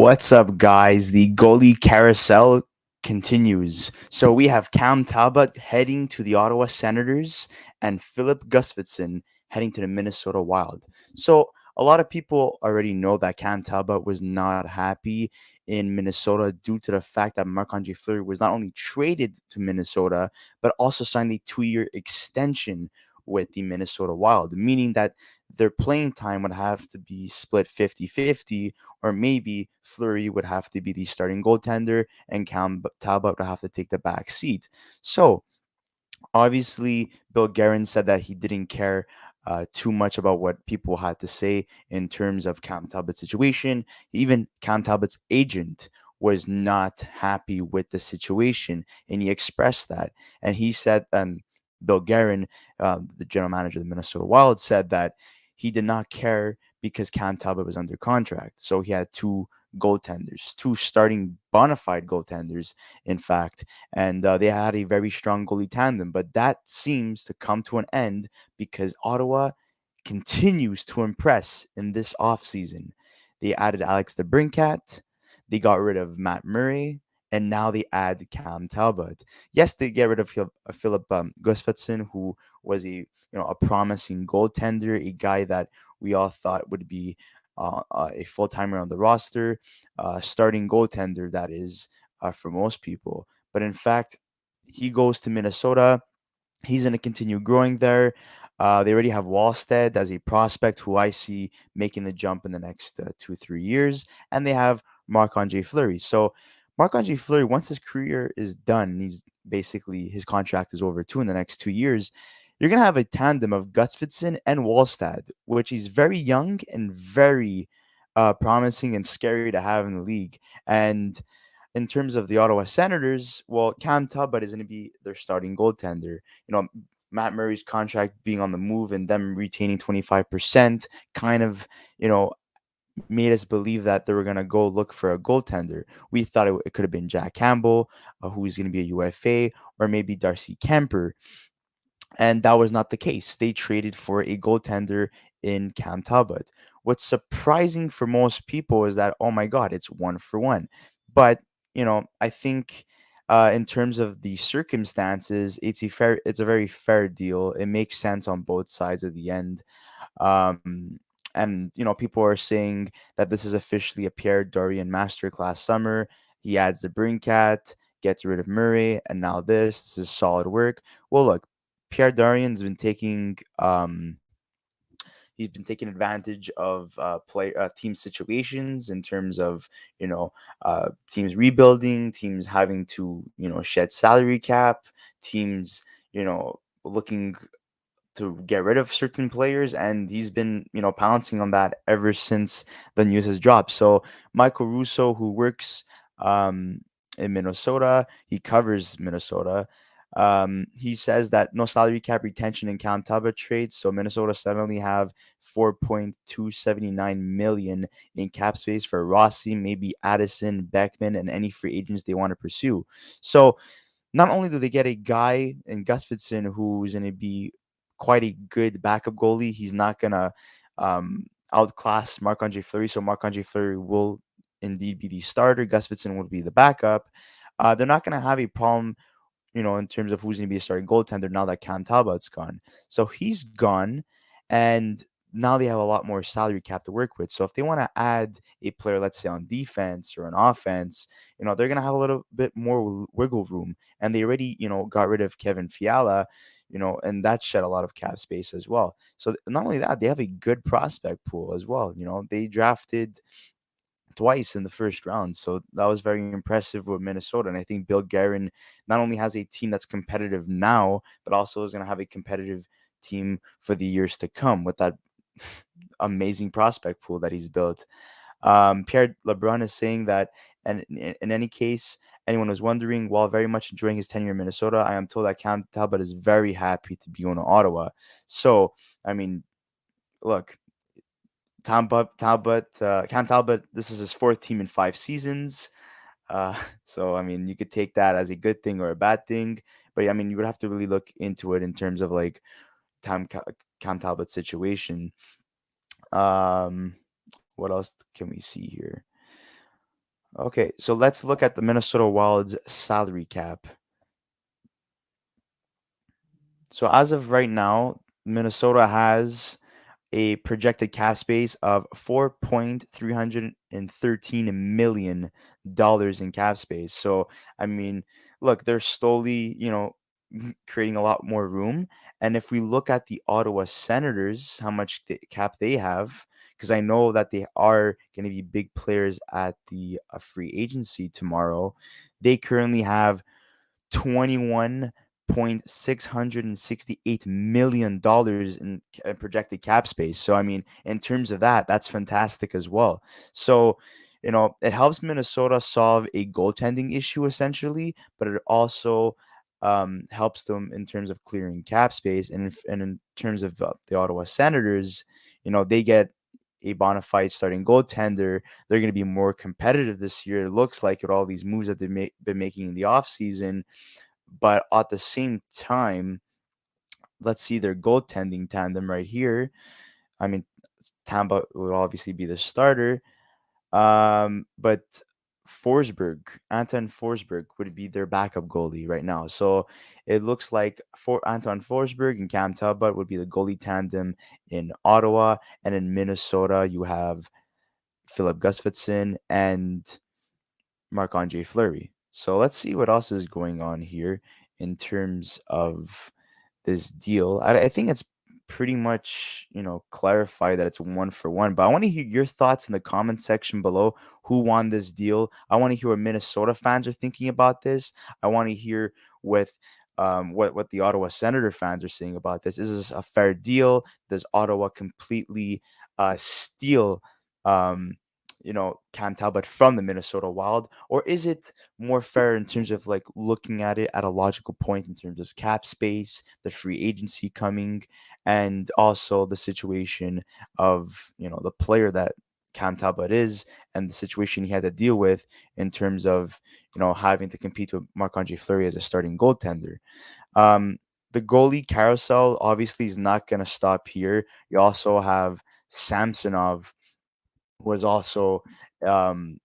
What's up, guys? The goalie carousel continues. So we have Cam Talbot heading to the Ottawa Senators and Filip Gustavsson heading to the Minnesota Wild. So a lot of people already know that Cam Talbot was not happy in Minnesota due to the fact that Marc-Andre Fleury was not only traded to Minnesota, but also signed a 2-year extension with the Minnesota Wild, meaning that their playing time would have to be split 50-50, or maybe Fleury would have to be the starting goaltender and Cam Talbot would have to take the back seat. So obviously, Bill Guerin said that he didn't care too much about what people had to say in terms of Cam Talbot's situation. Even Cam Talbot's agent was not happy with the situation, and he expressed that. And he said, and Bill Guerin, the general manager of the Minnesota Wild, said that he did not care because Cam Talbot was under contract. So he had two goaltenders, two starting bona fide goaltenders, in fact, and they had a very strong goalie tandem. But that seems to come to an end because Ottawa continues to impress in this offseason. They added Alex DeBrincat, they got rid of Matt Murray, and now they add Cam Talbot. Yes, they get rid of Filip Gustavsson, who was a promising goaltender, a guy that we all thought would be a full timer on the roster, starting goaltender that is for most people. But in fact, he goes to Minnesota. He's going to continue growing there. They already have Wallstead as a prospect who I see making the jump in the next 2-3 years. And they have Marc Andre Fleury. So, Marc Andre Fleury, once his career is done, he's basically his contract is over too in the next 2 years. You're going to have a tandem of Gustavsson and Wallstad, which is very young and very promising and scary to have in the league. And in terms of the Ottawa Senators, well, Cam Talbot is going to be their starting goaltender. Matt Murray's contract being on the move and them retaining 25% kind of, you know, made us believe that they were going to go look for a goaltender. We thought it could have been Jack Campbell, who's going to be a UFA, or maybe Darcy Kemper. And that was not the case. They traded for a goaltender in Cam Talbot. What's surprising for most people is that, oh my God, it's 1-for-1. But, I think in terms of the circumstances, it's a very fair deal. It makes sense on both sides of the end. And people are saying that this is officially a Pierre Dorian masterclass summer. He adds the Brinkat, gets rid of Murray, and now this is solid work. Well, look, Pierre Dorian's been taking advantage of team situations in terms of teams rebuilding, teams having to shed salary cap, teams looking to get rid of certain players, and he's been pouncing on that ever since the news has dropped. So Michael Russo, who works in Minnesota, he covers Minnesota. He says that no salary cap retention in Cam Talbot trades, so Minnesota suddenly have 4.279 million in cap space for Rossi, maybe Addison, Beckman, and any free agents they want to pursue. So not only do they get a guy in Gustavsson who's going to be quite a good backup goalie, he's not going to outclass Marc-Andre Fleury, so Marc-Andre Fleury will indeed be the starter. Gustavsson will be the backup. They're not going to have a problem in terms of who's going to be a starting goaltender now that Cam Talbot's gone. So he's gone, and now they have a lot more salary cap to work with. So if they want to add a player, let's say on defense or on offense, they're going to have a little bit more wiggle room. And they already, got rid of Kevin Fiala, and that shed a lot of cap space as well. So not only that, they have a good prospect pool as well. They drafted twice in the first round. So that was very impressive with Minnesota. And I think Bill Guerin not only has a team that's competitive now, but also is going to have a competitive team for the years to come with that amazing prospect pool that he's built. Pierre LeBrun is saying that, and in any case, anyone who's wondering, while very much enjoying his tenure in Minnesota, I am told that Cam Talbot is very happy to be going to Ottawa. So, I mean, look, Cam Talbot, this is his fourth team in 5 seasons. So, I mean, you could take that as a good thing or a bad thing. But, I mean, you would have to really look into it in terms of, like, Cam Talbot's situation. What else can we see here? Okay, so let's look at the Minnesota Wild's salary cap. So as of right now, Minnesota has a projected cap space of $4.313 million in cap space. So, I mean, look, they're slowly, creating a lot more room. And if we look at the Ottawa Senators, how much cap they have, because I know that they are going to be big players at the free agency tomorrow, they currently have 21.668 million in projected cap space. So I mean, in terms of that, that's fantastic as well. So, it helps Minnesota solve a goaltending issue essentially, but it also helps them in terms of clearing cap space, and in terms of the Ottawa Senators, they get a bona fide starting goaltender. They're going to be more competitive this year. It looks like with all these moves that they've been making in the offseason, but at the same time, let's see their goaltending tandem right here. I mean, Tamba would obviously be the starter, but Anton Forsberg would be their backup goalie right now. So it looks like for Anton Forsberg and Cam Talbot would be the goalie tandem in Ottawa, and in Minnesota you have Filip Gustavsson and Marc-Andre Fleury. So let's see what else is going on here in terms of this deal. I think it's pretty much, clarify that it's one for one. But I want to hear your thoughts in the comment section below. Who won this deal? I want to hear what Minnesota fans are thinking about this. I want to hear with what the Ottawa Senator fans are saying about this. Is this a fair deal? Does Ottawa completely steal Cam Talbot from the Minnesota Wild, or is it more fair in terms of like looking at it at a logical point in terms of cap space, the free agency coming, and also the situation of the player that Cam Talbot is, and the situation he had to deal with in terms of having to compete with Marc-Andre Fleury as a starting goaltender. Um, the goalie carousel obviously is not going to stop here. You also have Samsonov was also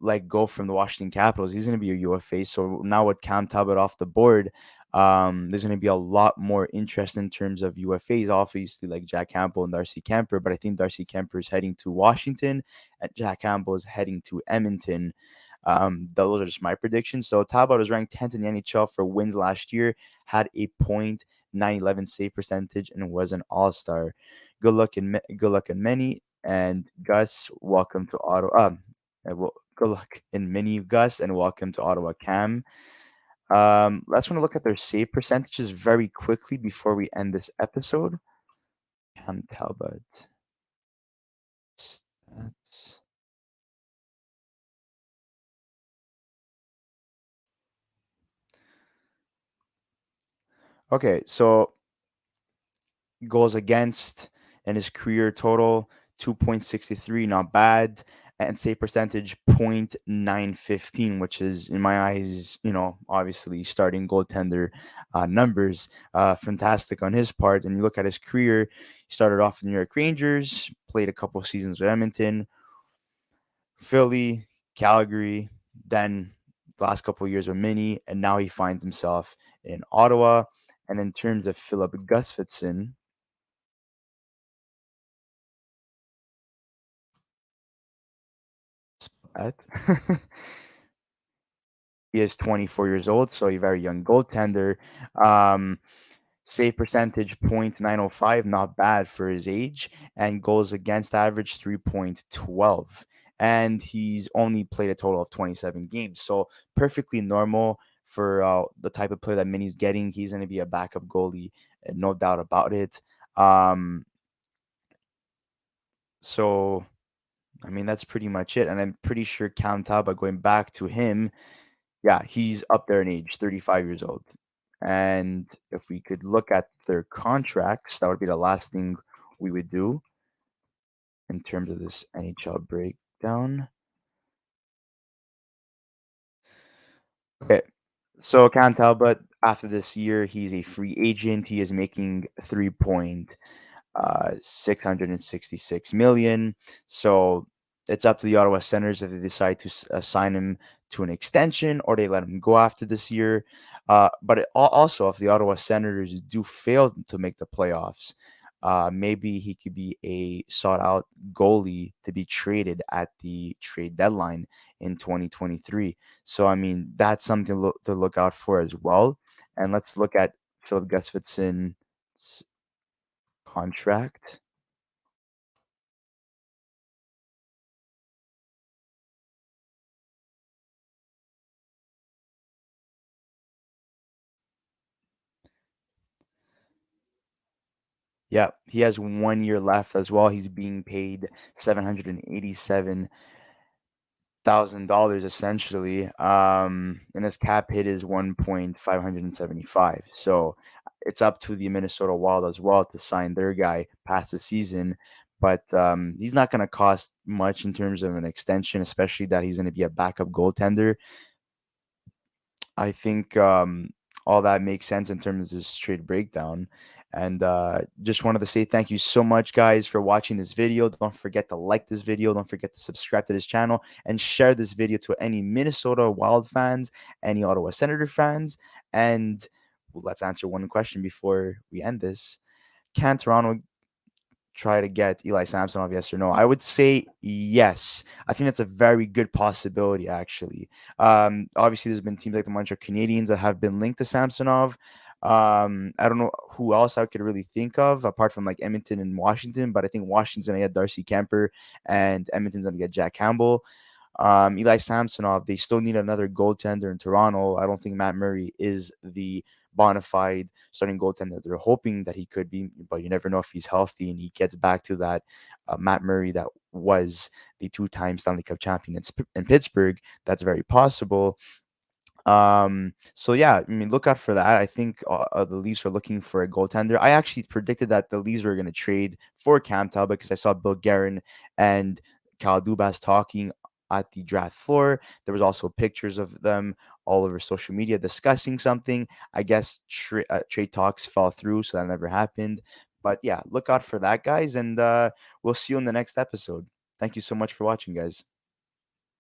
let go from the Washington Capitals. He's going to be a UFA. So now with Cam Talbot off the board, there's going to be a lot more interest in terms of UFAs, obviously, like Jack Campbell and Darcy Kemper. But I think Darcy Kemper is heading to Washington and Jack Campbell is heading to Edmonton. Those are just my predictions. So Talbot was ranked 10th in the NHL for wins last year, had a .911 save percentage, and was an All-Star. Good luck in many. And Gus, welcome to Ottawa. Good luck in mini, Gus, and welcome to Ottawa, Cam. Let's want to look at their save percentages very quickly before we end this episode. Cam Talbot. Stats. Okay, so goals against in his career total 2.63, not bad, and save percentage 0.915, which is in my eyes, obviously starting goaltender numbers. Fantastic on his part. And you look at his career, he started off in the New York Rangers, played a couple of seasons with Edmonton, Philly, Calgary, then the last couple of years with Mini, and now he finds himself in Ottawa. And in terms of Filip Gustavsson, at he is 24 years old, so a very young goaltender. Um, Save percentage 0.905, not bad for his age, and goals against average 3.12. And he's only played a total of 27 games, so perfectly normal for the type of player that Minnie's getting. He's going to be a backup goalie, no doubt about it. Um, so, I mean, that's pretty much it. And I'm pretty sure Cam Talbot, going back to him, yeah, he's up there in age, 35 years old. And if we could look at their contracts, that would be the last thing we would do in terms of this NHL breakdown. Okay. So Cam Talbot, after this year, he's a free agent. He is making 666 million. So it's up to the Ottawa Senators if they decide to sign him to an extension or they let him go after this year. But also, if the Ottawa Senators do fail to make the playoffs, maybe he could be a sought out goalie to be traded at the trade deadline in 2023. So, I mean, that's something to look out for as well. And let's look at Filip Gustavsson's contract. Yeah, he has 1 year left as well. He's being paid $787,000 essentially. And his cap hit is 1.575. So it's up to the Minnesota Wild as well to sign their guy past the season. But he's not going to cost much in terms of an extension, especially that he's going to be a backup goaltender. I think all that makes sense in terms of this trade breakdown. And just wanted to say thank you so much, guys, for watching this video. Don't forget to like this video. Don't forget to subscribe to this channel and share this video to any Minnesota Wild fans, any Ottawa Senator fans. And let's answer one question before we end this. Can Toronto try to get Eli Samsonov, yes or no? I would say yes. I think that's a very good possibility, actually. Obviously, there's been teams like the Montreal Canadiens that have been linked to Samsonov. I don't know who else I could really think of apart from like Edmonton and Washington, but I think Washington's gonna get Darcy Kemper and Edmonton's gonna get Jack Campbell. Eli Samsonov, they still need another goaltender in Toronto. I don't think Matt Murray is the bona fide starting goaltender they're hoping that he could be, but you never know if he's healthy and he gets back to that Matt Murray that was the two-time Stanley Cup champion in Pittsburgh. That's very possible. So yeah, I mean, look out for that. I think the Leafs are looking for a goaltender. I actually predicted that the Leafs were going to trade for Cam Talbot because I saw Bill Guerin and Kyle Dubas talking at the draft floor. There was also pictures of them all over social media discussing something. I guess trade talks fell through, so that never happened. But yeah, look out for that, guys, and we'll see you in the next episode. Thank you so much for watching, guys.